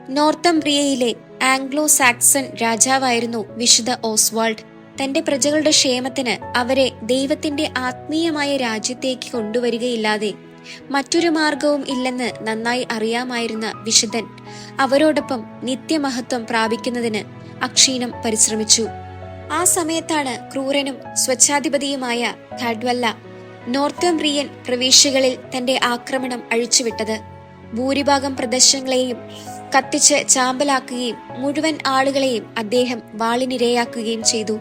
നോർത്തംബ്രിയയിലെ Anglo Saxon രാജാവായിരുന്നു വിശുദ്ധ Oswald. തന്റെ പ്രജകളുടെ ക്ഷേമത്തിന് അവരെ ദൈവത്തിന്റെ ആത്മീയമായ രാജ്യത്തേക്ക് കൊണ്ടുവരികയില്ലാതെ മറ്റൊരു മാർഗവും ഇല്ലെന്ന് നന്നായി അറിയാമായിരുന്ന വിശുദ്ധൻ അവരോടൊപ്പം നിത്യമഹത്വം പ്രാപിക്കുന്നതിന് അക്ഷീണം പരിശ്രമിച്ചു. ആ സമയത്താണ് ക്രൂരനും സ്വച്ഛാധിപതിയുമായ കാഡ്വല്ല നോർത്തംബ്രിയൻ പ്രവിശ്യകളിൽ തന്റെ ആക്രമണം അഴിച്ചുവിട്ടത്. ഭൂരിഭാഗം പ്രദേശങ്ങളെയും കത്തിച്ച് ചാമ്പലാക്കുകയും മുഴുവൻ ആളുകളെയും അദ്ദേഹം വാളിനിരയാക്കുകയും ചെയ്തു.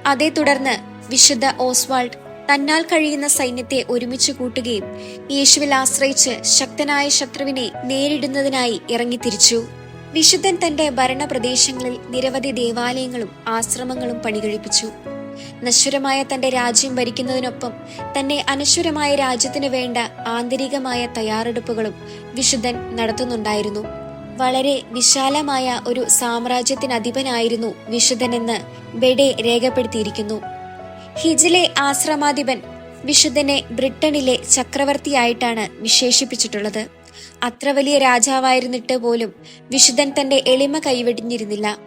അതേ തുടർന്ന് വിശുദ്ധ ഓസ്വാൾഡ് തന്നാൽ കഴിയുന്ന സൈന്യത്തെ ഒരുമിച്ച് കൂട്ടുകയും യേശുവിൽ ആശ്രയിച്ച് ശക്തനായ ശത്രുവിനെ നേരിടുന്നതിനായി ഇറങ്ങിത്തിരിച്ചു. വിശുദ്ധൻ തന്റെ ഭരണപ്രദേശങ്ങളിൽ നിരവധി ദേവാലയങ്ങളും ആശ്രമങ്ങളും പണികഴിപ്പിച്ചു. നശ്വരമായ തന്റെ രാജ്യം ഭരിക്കുന്നതിനൊപ്പം തന്നെ അനശ്വരമായ രാജ്യത്തിന് വേണ്ട ആന്തരികമായ തയ്യാറെടുപ്പുകളും വിശുദ്ധൻ നടത്തുന്നുണ്ടായിരുന്നു. വളരെ വിശാലമായ ഒരു സാമ്രാജ്യത്തിനധിപനായിരുന്നു വിശുദ്ധനെന്ന് ബെഡെ രേഖപ്പെടുത്തിയിരിക്കുന്നു. ഹിജിലെ ആശ്രമാധിപൻ വിശുദ്ധനെ ബ്രിട്ടനിലെ ചക്രവർത്തിയായിട്ടാണ് വിശേഷിപ്പിച്ചിട്ടുള്ളത്. അത്ര വലിയ രാജാവായിരുന്നിട്ട് പോലും വിശുദ്ധൻ തന്റെ എളിമ കൈവെടിഞ്ഞിരുന്നില്ല.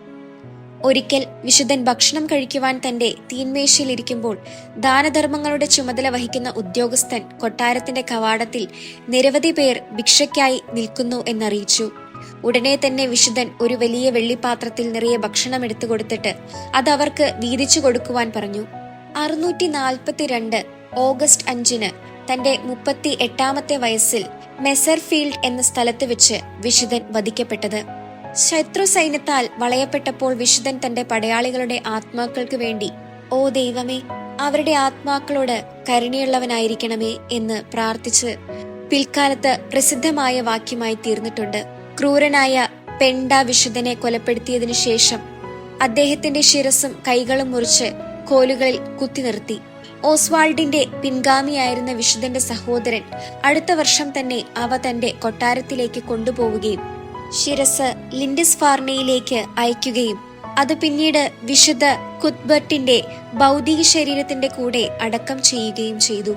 ഒരിക്കൽ വിശുദ്ധൻ ഭക്ഷണം കഴിക്കുവാൻ തന്റെ തീന്മേശയിലിരിക്കുമ്പോൾ ദാനധർമ്മങ്ങളുടെ ചുമതല വഹിക്കുന്ന ഉദ്യോഗസ്ഥൻ കൊട്ടാരത്തിന്റെ കവാടത്തിൽ നിരവധി പേർ ഭിക്ഷയ്ക്കായി നിൽക്കുന്നു എന്നറിയിച്ചു. ഉടനെ തന്നെ വിശുദ്ധൻ ഒരു വലിയ വെള്ളിപ്പാത്രത്തിൽ നിറയെ ഭക്ഷണം എടുത്തു കൊടുത്തിട്ട് അത് അവർക്ക് വീതിച്ചു കൊടുക്കുവാൻ പറഞ്ഞു. 642 ഓഗസ്റ്റ് 5 തന്റെ 38ാമത്തെ വയസ്സിൽ മെസർഫീൽഡ് എന്ന സ്ഥലത്ത് വെച്ച് വിശുദ്ധൻ വധിക്കപ്പെട്ടത്. ശത്രു സൈന്യത്താൽ വളയപ്പെട്ടപ്പോൾ വിശുദ്ധൻ തന്റെ പടയാളികളുടെ ആത്മാക്കൾക്ക് വേണ്ടി "ഓ ദൈവമേ, അവരുടെ ആത്മാക്കളോട് കരുണയുള്ളവനായിരിക്കണമേ" എന്ന് പ്രാർത്ഥിച്ച് പിൽക്കാലത്ത് പ്രസിദ്ധമായ വാക്യമായി തീർന്നിട്ടുണ്ട്. ക്രൂരനായ പെണ്ട വിശുദ്ധനെ കൊലപ്പെടുത്തിയതിനു ശേഷം അദ്ദേഹത്തിന്റെ ശിരസും കൈകളും മുറിച്ച് കോലുകളിൽ കുത്തി നിർത്തി. ഓസ്വാൾഡിന്റെ പിൻഗാമിയായിരുന്ന വിശുദ്ധന്റെ സഹോദരൻ അടുത്ത വർഷം തന്നെ അവ തന്റെ കൊട്ടാരത്തിലേക്ക് കൊണ്ടുപോവുകയും ശിരസ് ലിൻഡിസ്ഫാർണയിലേക്ക് അയക്കുകയും അത് പിന്നീട് വിശുദ്ധ കുത്ബർട്ടിന്റെ ഭൗതിക ശരീരത്തിന്റെ കൂടെ അടക്കം ചെയ്യുകയും ചെയ്തു.